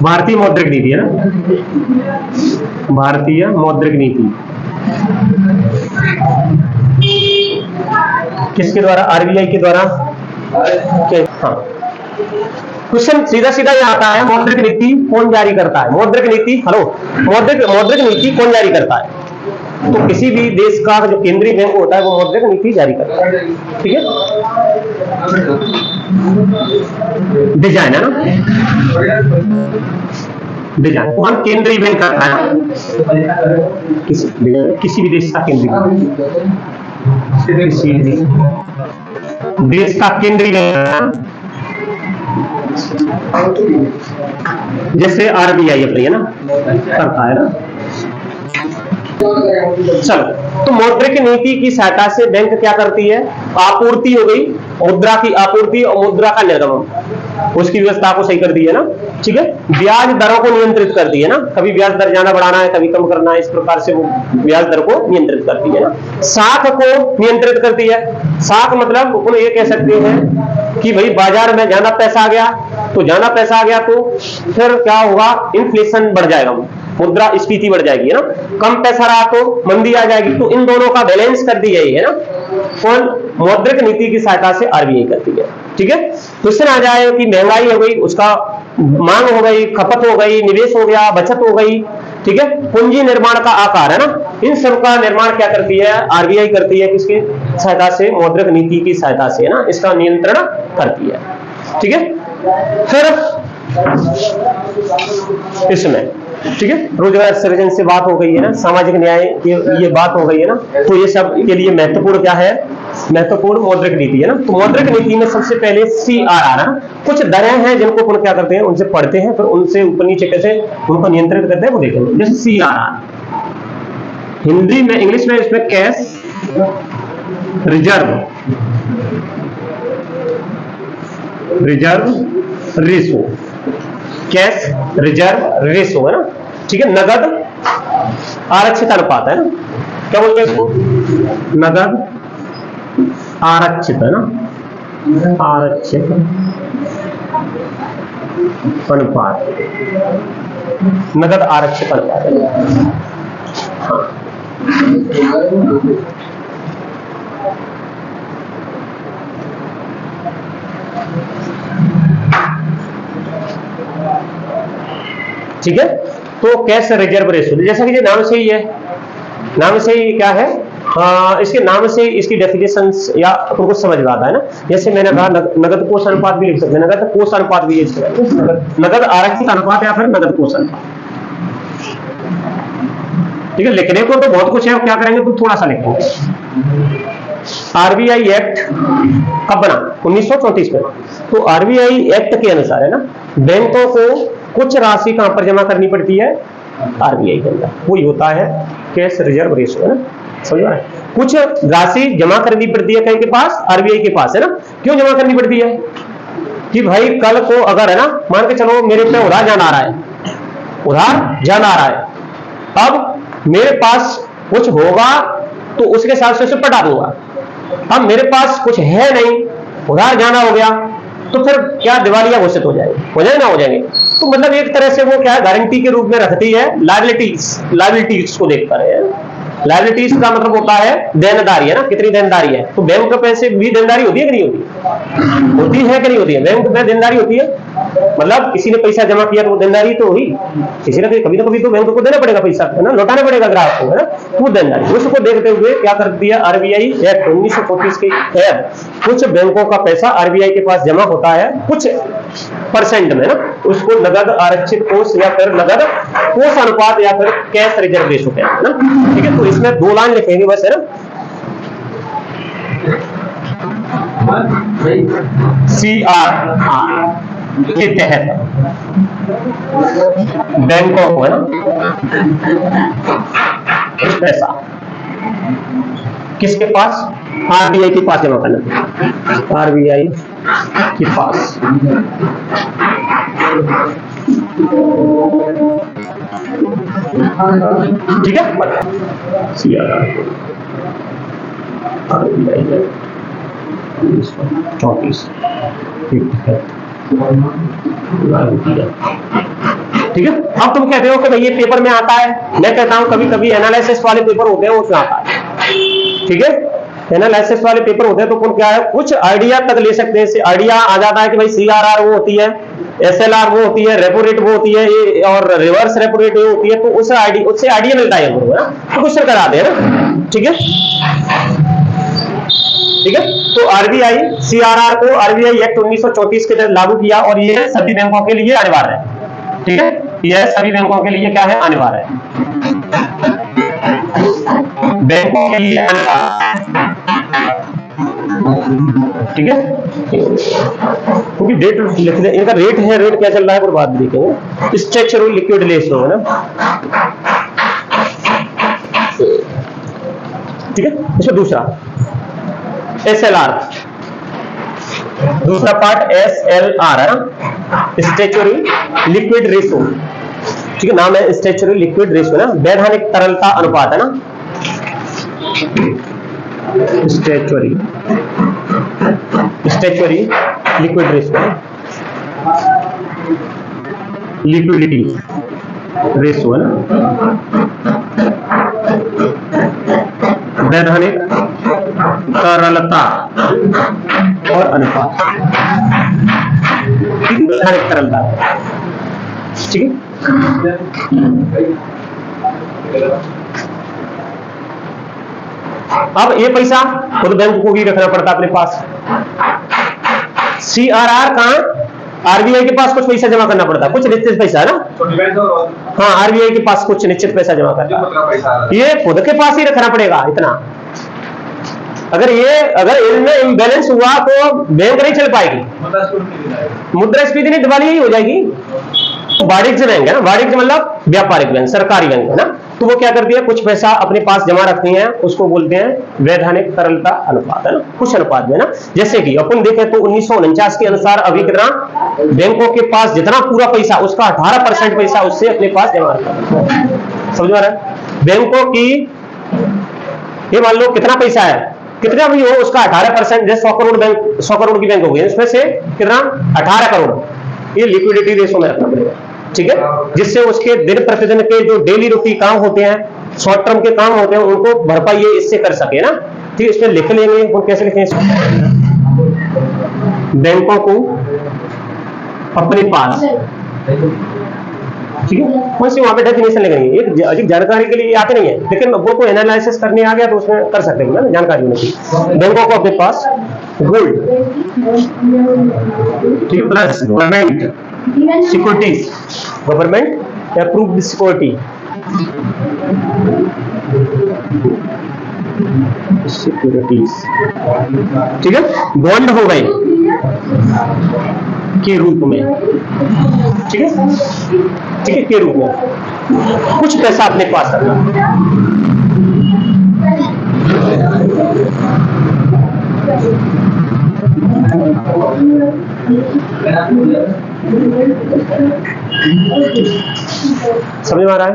भारतीय मौद्रिक नीति है ना, भारतीय मौद्रिक नीति किसके द्वारा? आरबीआई के द्वारा। हाँ, क्वेश्चन सीधा सीधा यहाँ आता है, मौद्रिक नीति कौन जारी करता है? मौद्रिक नीति, हेलो, मौद्रिक नीति कौन जारी करता है? तो किसी भी देश का जो केंद्रीय बैंक होता है वो मौद्रिक नीति जारी करता है। ठीक है, डिजाइन है ना, डिजाइन कौन? केंद्रीय बैंक करता है, किसी भी देश का केंद्रीय बैंक, किसी देश का केंद्रीय बैंक, जैसे आरबीआई अपनी है ना, करता है ना। चलो, तो मौद्रिक नीति की सहायता से बैंक क्या करती है? आपूर्ति हो गई, मुद्रा की आपूर्ति और मुद्रा का निर्गमन, उसकी व्यवस्था को सही कर दी है ना। ठीक है, ब्याज दरों को नियंत्रित कर दी है ना, कभी ब्याज दर ज्यादा बढ़ाना है, कभी कम करना है, इस प्रकार से वो ब्याज दर को नियंत्रित करती है ना। साख को नियंत्रित करती है। साख मतलब अपन ये कह सकते हैं कि भाई बाजार में ज्यादा पैसा आ गया, तो ज्यादा पैसा आ गया तो फिर क्या होगा? इन्फ्लेशन बढ़ जाएगा, मुद्रा स्फीति बढ़ जाएगी है ना। कम पैसा रहा तो मंदी आ जाएगी। तो इन दोनों का बैलेंस कर दी है ना, कौन? मौद्रिक नीति की सहायता से आरबीआई करती है। ठीक है, क्वेश्चन आ जाए कि महंगाई हो गई, उसका मांग हो गई, खपत हो गई, निवेश हो गया, बचत हो गई। ठीक है, पूंजी निर्माण का आकार है ना, इन सब का निर्माण क्या करती है? आरबीआई करती है, किसकी सहायता से? मौद्रिक नीति की सहायता से है ना, इसका नियंत्रण करती है। ठीक है, फिर इसमें ठीक है, रोजगार सृजन से बात हो गई है ना, सामाजिक न्याय ये बात हो गई है ना। तो ये सब के लिए महत्वपूर्ण क्या है? महत्वपूर्ण मौद्रिक नीति है ना। तो मौद्रिक नीति में सबसे पहले CRR है ना, कुछ दरें हैं जिनको अपन क्या करते हैं? उनसे पढ़ते हैं, फिर उनसे ऊपर नीचे कैसे उनको नियंत्रित करते हैं वो देखेंगे। जैसे CRR, हिंदी में, इंग्लिश में इसमें cash reserve ratio, cash reserve ratio है ना। ठीक है, नगद आरक्षित अनुपात है ना, क्या बोलते हैं इसको? नगद आरक्षित है ना, आरक्षित अनुपात, नगद आरक्षित अनुपात है। हाँ, ठीक है, तो कैश रिजर्व रेशो, जैसा कि नाम से ही है, नाम से ही क्या है? इसके नाम से इसकी डेफिनेशंस या आपको कुछ समझ में आता है ना। जैसे मैंने कहा नगद कोष अनुपात भी लिख सकते हैं, नगद कोष अनुपात भी, नगद आरक्षित अनुपात या फिर नगद कोष अनुपात। ठीक है, लिखने को तो बहुत कुछ है, क्या करेंगे तो थोड़ा सा लिखेंगे। आरबीआई एक्ट कब बना? 1934 में। तो आरबीआई एक्ट के अनुसार है ना, बैंकों को कुछ राशि कहां पर जमा करनी पड़ती है? आरबीआई के अंदर, वही होता है कैश रिजर्व रेशो है ना। समझ रहे हैं? कुछ राशि जमा करनी पड़ती है कहीं के पास? आरबीआई के पास है ना। क्यों जमा करनी पड़ती है? कि भाई कल को अगर है ना, मान के चलो मेरे पे उधार जाना आ रहा है, उधार जाना आ रहा है, अब मेरे पास कुछ होगा तो उसके हिसाब से उसे पटा दूंगा। अब मेरे पास कुछ है नहीं, उधार जाना हो गया, तो फिर क्या दिवालिया घोषित हो जाए ना हो जाएंगे। तो मतलब एक तरह से वो क्या है, गारंटी के रूप में रखती है लायबिलिटीज को देखकर है। लायबिलिटीज का मतलब होता है देनदारी है ना, कितनी देनदारी है। तो बैंक के पैसे भी देनदारी होती है कि नहीं होती? होती है कि नहीं होती है? बैंक में देनदारी होती है, मतलब किसी ने पैसा जमा किया तो वो देनदारी तो हुई, किसी ने कभी ना कभी तो बैंक को देना पड़ेगा पैसा है ना, लौटाना पड़ेगा ग्राहक को है ना, वो देनदारी। उसको देखते हुए क्या कर दिया आरबीआई एक्ट 1934 के तहत कुछ बैंकों का पैसा आरबीआई के पास जमा होता है कुछ परसेंट में ना, उसको नगद आरक्षित कोष या फिर नगद कोष अनुपात या फिर कैश रिजर्व रेशो कहते हैं ना। ठीक है, तो इसमें 2 लाइन लिखेंगे बस है ना। CRR के तहत बैंकों को है ना पैसा किसके पास? आरबीआई के पास जमा करना, आरबीआई के पास ठीक है, CRR 34 ठीक है। अब तुम कहते हो कि भाई ये पेपर में आता है, मैं कहता हूं कभी कभी एनालिसिस वाले पेपर होते हैं उसमें आता है। ठीक है, एनालिसिस वाले पेपर होते हैं तो क्या है, कुछ आइडिया तक ले सकते हैं। आइडिया आ जाता है कि भाई CRR वो होती है, SLR वो होती है, रेपो रेट वो होती है, और रिवर्स रेपो रेट वो होती है, तो उससे आइडिया मिलता है हमको ना, तो क्वेश्चन करा दे ना। ठीक है, ठीक है। तो RBI CRR को RBI एक्ट 1934 के तहत लागू किया, और ये सभी बैंकों के लिए अनिवार्य है। ठीक है, यह सभी बैंकों के लिए क्या है, अनिवार्य है। बैंकों के लिए ठीक है, क्योंकि डेट लिख दे, इनका रेट है, रेट क्या चल रहा है पर बाद में देखेंगे। स्ट्रेचर लिक्विड रेशो है ना, ठीक है। इसमें दूसरा SLR, दूसरा पार्ट SLR है ना, स्ट्रेचरी लिक्विड रेशो। ठीक है, नाम है स्ट्रेचरी लिक्विड रेशो ना, वैधानिक तरलता अनुपात है ना, स्ट्रेचरी लिक्विड रेशो, लिक्विडिटी रेशो है ना, वैधानिक तरलता और अनुपात। वैधानिक तरलता, ठीक है। अब ये पैसा खुद बैंक को भी रखना पड़ता अपने पास। CRR कहां, RBI के पास कुछ पैसा जमा करना पड़ता, कुछ निश्चित पैसा है ना। हाँ, RBI के पास कुछ निश्चित पैसा जमा करना, ये खुद के पास ही रखना पड़ेगा इतना। अगर इनमें इम्बैलेंस हुआ तो बैंक नहीं चल पाएगी, मुद्रास्फीति नहीं, दिवालिया ही हो जाएगी। वाणिज्य बैंक है ना, वाणिज्य मतलब व्यापारिक बैंक, सरकारी बैंक है ना, तो वो क्या करती है, कुछ पैसा अपने पास जमा रखती है, उसको बोलते हैं वैधानिक तरलता अनुपात है ना, कुछ अनुपात में ना। जैसे कि अपन देखें तो 1949 के अनुसार अभी कितना बैंकों के पास जितना पूरा पैसा, उसका 18% पैसा उससे अपने पास जमा रखा है। समझ में आ रहा है? बैंकों की ये मान लो कितना पैसा है, कितना भी हो उसका 18%, जैसे 100 करोड़ बैंक, 100 करोड़ की बैंक हो गई, इसमें से कितना 18 करोड़ ये लिक्विडिटी रेशो में रखना पड़ेगा। ठीक है, जिससे उसके दिन प्रतिदिन के जो डेली रूटीन काम होते हैं, शॉर्ट टर्म के काम होते हैं, उनको भरपाई ये इससे कर सके ना। ठीक है, इसमें लिख लेंगे, वो कैसे लिखेंगे, बैंकों को अपने पास। ठीक है, कौन सी वहां पे डेफिनेशन लगेंगे, एक अधिक जानकारी के लिए आते नहीं है, लेकिन वो को एनालिसिस करने आ गया तो उसमें कर सकते हैं ना, जानकारी होनी चाहिए। बैंकों को अपने पास गोल्ड, ठीक है, plus government securities, government approved security, ठीक है, बॉन्ड हो गए के रूप में। ठीक है, ठीक है, के रूप में कुछ पैसा अपने पास रखना। समझ में आ रहा है?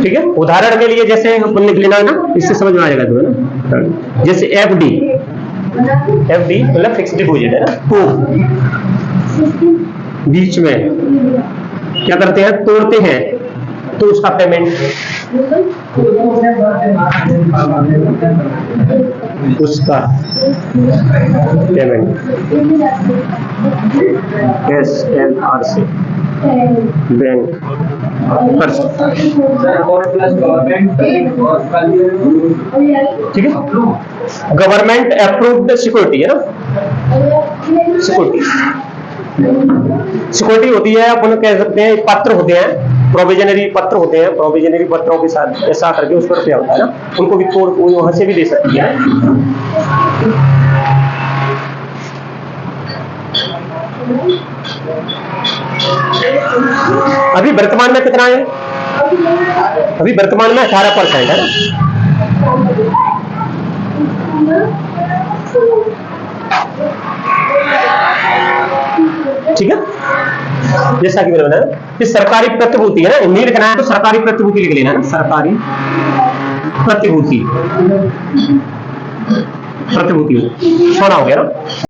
ठीक है, उदाहरण के लिए जैसे अपन लिख लेना है ना, इससे समझ में आ जाएगा तुम्हें ना। जैसे FD मतलब फिक्स डिपॉजिट है ना, तो बीच में क्या करते हैं, तोड़ते हैं तो उसका पेमेंट, SLR से बैंक कर सकता है। ठीक है, गवर्नमेंट अप्रूव्ड सिक्योरिटी है ना, सिक्योरिटी होती है, अपन कह सकते हैं पत्र होते हैं, प्रोविजनरी पत्र होते हैं, प्रोविजनरी पत्रों के साथ ऐसा करके उस पर रुपया होता है ना, उनको भी कोर्ट वहां से भी दे सकती है। अभी वर्तमान में कितना है, अभी वर्तमान में 18% है ना। ठीक है, जैसा कि मैंने बताया कि सरकारी प्रतिभूति है ना, हिंदी लिखना है तो सरकारी प्रतिभूति लिख लेना ना, सरकारी प्रतिभूति, प्रतिभूति छोड़ा हो गया ना।